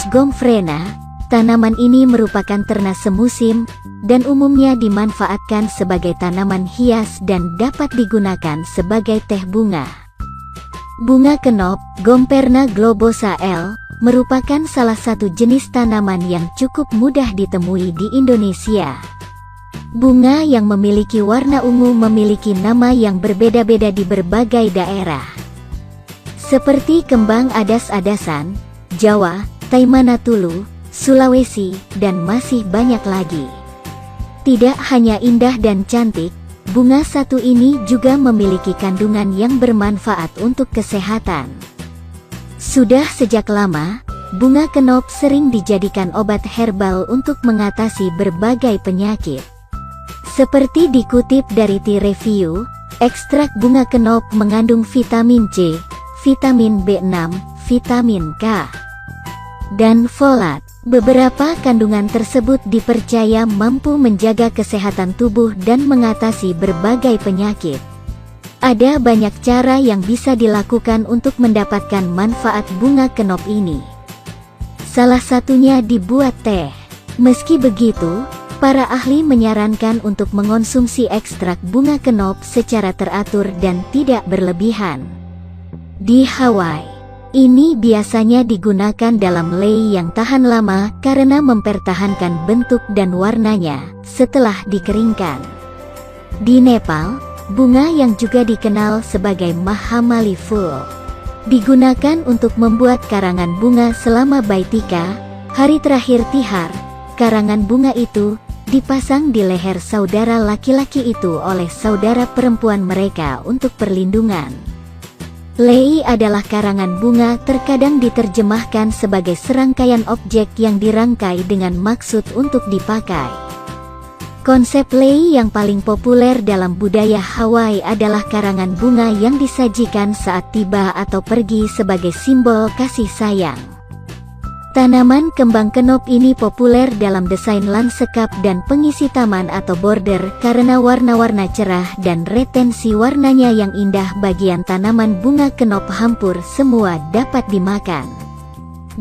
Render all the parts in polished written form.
Gomphrena. Tanaman ini merupakan terna semusim, dan umumnya dimanfaatkan sebagai tanaman hias dan dapat digunakan sebagai teh bunga. Bunga kenop, Gomphrena globosa L, merupakan salah satu jenis tanaman yang cukup mudah ditemui di Indonesia. Bunga yang memiliki warna ungu memiliki nama yang berbeda-beda di berbagai daerah. Seperti kembang adas-adasan, Jawa, Taimanatulu, Sulawesi, dan masih banyak lagi. Tidak hanya indah dan cantik, bunga satu ini juga memiliki kandungan yang bermanfaat untuk kesehatan. Sudah sejak lama, bunga kenop sering dijadikan obat herbal untuk mengatasi berbagai penyakit. Seperti dikutip dari T-Review, ekstrak bunga kenop mengandung vitamin C, vitamin B6, vitamin K, dan folat. Beberapa kandungan tersebut dipercaya mampu menjaga kesehatan tubuh dan mengatasi berbagai penyakit. Ada banyak cara yang bisa dilakukan untuk mendapatkan manfaat bunga kenop ini. Salah satunya dibuat teh. Meski begitu, para ahli menyarankan untuk mengonsumsi ekstrak bunga kenop secara teratur dan tidak berlebihan. Di Hawaii, ini biasanya digunakan dalam lei yang tahan lama karena mempertahankan bentuk dan warnanya setelah dikeringkan. Di Nepal, bunga yang juga dikenal sebagai Mahamali Full digunakan untuk membuat karangan bunga selama Baitika, hari terakhir Tihar. Karangan bunga itu dipasang di leher saudara laki-laki itu oleh saudara perempuan mereka untuk perlindungan. Lei adalah karangan bunga terkadang diterjemahkan sebagai serangkaian objek yang dirangkai dengan maksud untuk dipakai. Konsep lei yang paling populer dalam budaya Hawaii adalah karangan bunga yang disajikan saat tiba atau pergi sebagai simbol kasih sayang. Tanaman kembang kenop ini populer dalam desain lanskap dan pengisi taman atau border karena warna-warna cerah dan retensi warnanya yang indah. Bagian tanaman bunga kenop hampur semua dapat dimakan.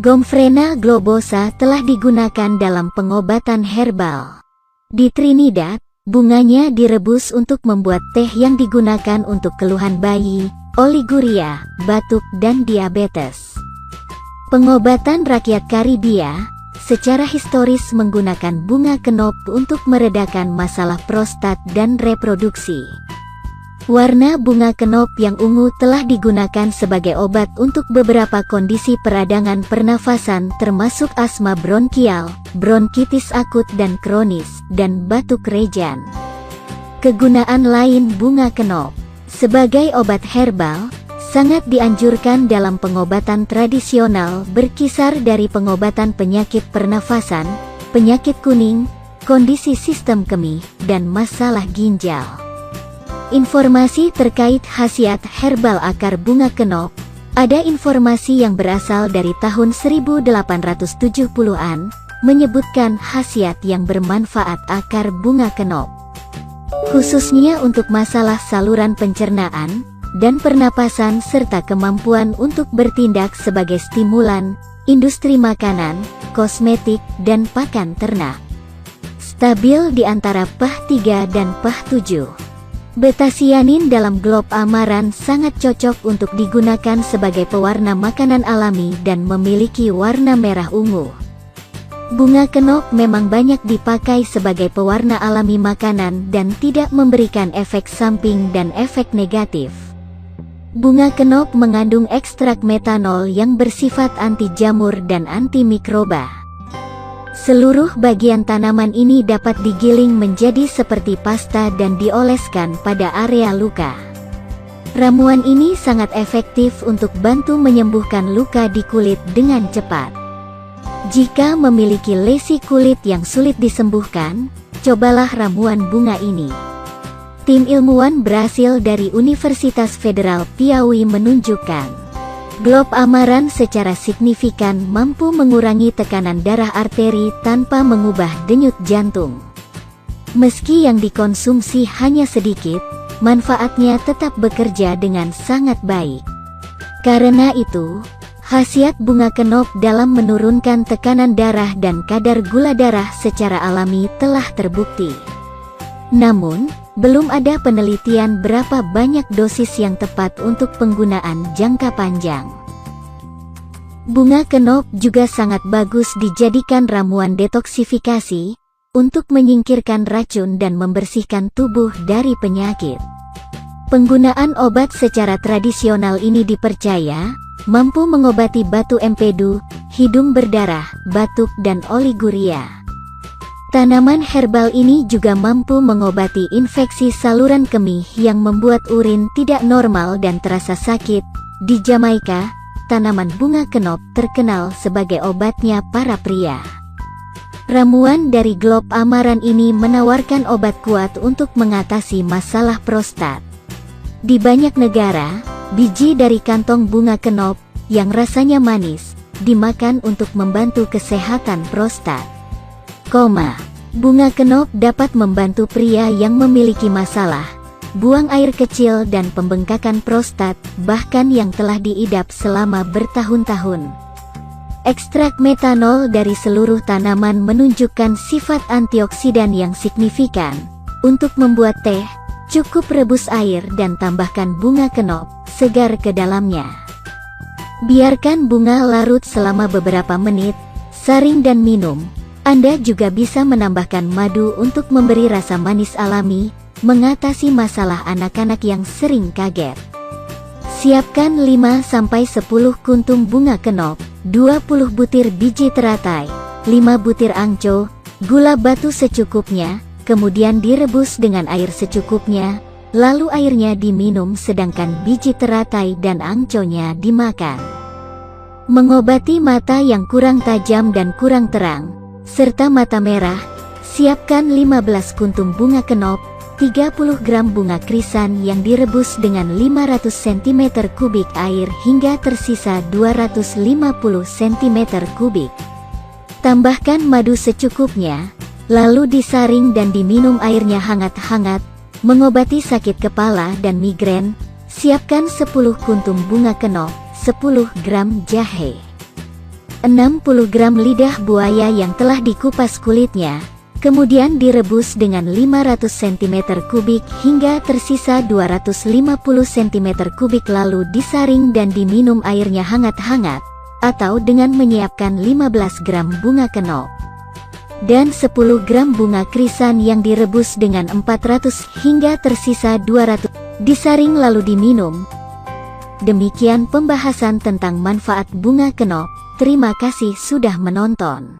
Gomphrena globosa telah digunakan dalam pengobatan herbal. Di Trinidad, bunganya direbus untuk membuat teh yang digunakan untuk keluhan bayi, oliguria, batuk, dan diabetes. Pengobatan rakyat Karibia, secara historis menggunakan bunga kenop untuk meredakan masalah prostat dan reproduksi. Warna bunga kenop yang ungu telah digunakan sebagai obat untuk beberapa kondisi peradangan pernafasan termasuk asma bronkial, bronkitis akut dan kronis, dan batuk rejan. Kegunaan lain bunga kenop sebagai obat herbal sangat dianjurkan dalam pengobatan tradisional berkisar dari pengobatan penyakit pernafasan, penyakit kuning, kondisi sistem kemih, dan masalah ginjal. Informasi terkait khasiat herbal akar bunga kenop, ada informasi yang berasal dari tahun 1870-an, menyebutkan khasiat yang bermanfaat akar bunga kenop. Khususnya untuk masalah saluran pencernaan dan pernapasan serta kemampuan untuk bertindak sebagai stimulan, industri makanan, kosmetik, dan pakan ternak. Stabil di antara PAH 3 dan PAH 7. Betasianin dalam glob amaran sangat cocok untuk digunakan sebagai pewarna makanan alami dan memiliki warna merah ungu. Bunga kenop memang banyak dipakai sebagai pewarna alami makanan dan tidak memberikan efek samping dan efek negatif. Bunga kenop mengandung ekstrak metanol yang bersifat anti jamur dan antimikroba. Seluruh bagian tanaman ini dapat digiling menjadi seperti pasta dan dioleskan pada area luka. Ramuan ini sangat efektif untuk bantu menyembuhkan luka di kulit dengan cepat. Jika memiliki lesi kulit yang sulit disembuhkan, cobalah ramuan bunga ini. Tim ilmuwan Brasil dari Universitas Federal Piauí menunjukkan, glob amaran secara signifikan mampu mengurangi tekanan darah arteri tanpa mengubah denyut jantung. Meski yang dikonsumsi hanya sedikit, manfaatnya tetap bekerja dengan sangat baik. Karena itu, Khasiat bunga kenop dalam menurunkan tekanan darah dan kadar gula darah secara alami telah terbukti. Namun, belum ada penelitian berapa banyak dosis yang tepat untuk penggunaan jangka panjang. Bunga kenop juga sangat bagus dijadikan ramuan detoksifikasi, untuk menyingkirkan racun dan membersihkan tubuh dari penyakit. Penggunaan obat secara tradisional ini dipercaya mampu mengobati batu empedu, hidung berdarah, batuk dan oliguria. Tanaman herbal ini juga mampu mengobati infeksi saluran kemih yang membuat urin tidak normal dan terasa sakit. Di Jamaika, tanaman bunga kenop terkenal sebagai obatnya para pria. Ramuan dari Globe Amaran ini menawarkan obat kuat untuk mengatasi masalah prostat. Di banyak negara, biji dari kantong bunga kenop, yang rasanya manis, dimakan untuk membantu kesehatan prostat. Bunga kenop dapat membantu pria yang memiliki masalah, buang air kecil dan pembengkakan prostat, bahkan yang telah diidap selama bertahun-tahun. Ekstrak metanol dari seluruh tanaman menunjukkan sifat antioksidan yang signifikan. Untuk membuat teh, cukup rebus air dan tambahkan bunga kenop segar ke dalamnya. Biarkan bunga larut selama beberapa menit, saring dan minum. Anda juga bisa menambahkan madu untuk memberi rasa manis alami, mengatasi masalah anak-anak yang sering kaget. Siapkan 5-10 kuntum bunga kenop, 20 butir biji teratai, 5 butir angco, gula batu secukupnya, kemudian direbus dengan air secukupnya, lalu airnya diminum sedangkan biji teratai dan angconya dimakan. Mengobati mata yang kurang tajam dan kurang terang, serta mata merah, siapkan 15 kuntum bunga kenop, 30 gram bunga krisan yang direbus dengan 500 cm kubik air hingga tersisa 250 cm kubik. Tambahkan madu secukupnya, lalu disaring dan diminum airnya hangat-hangat, mengobati sakit kepala dan migrain. Siapkan 10 kuntum bunga kenop, 10 gram jahe, 60 gram lidah buaya yang telah dikupas kulitnya, kemudian direbus dengan 500 cm kubik hingga tersisa 250 cm kubik lalu disaring dan diminum airnya hangat-hangat, atau dengan menyiapkan 15 gram bunga kenop dan 10 gram bunga krisan yang direbus dengan 400 hingga tersisa 200, disaring lalu diminum. Demikian pembahasan tentang manfaat bunga kenop. Terima kasih sudah menonton.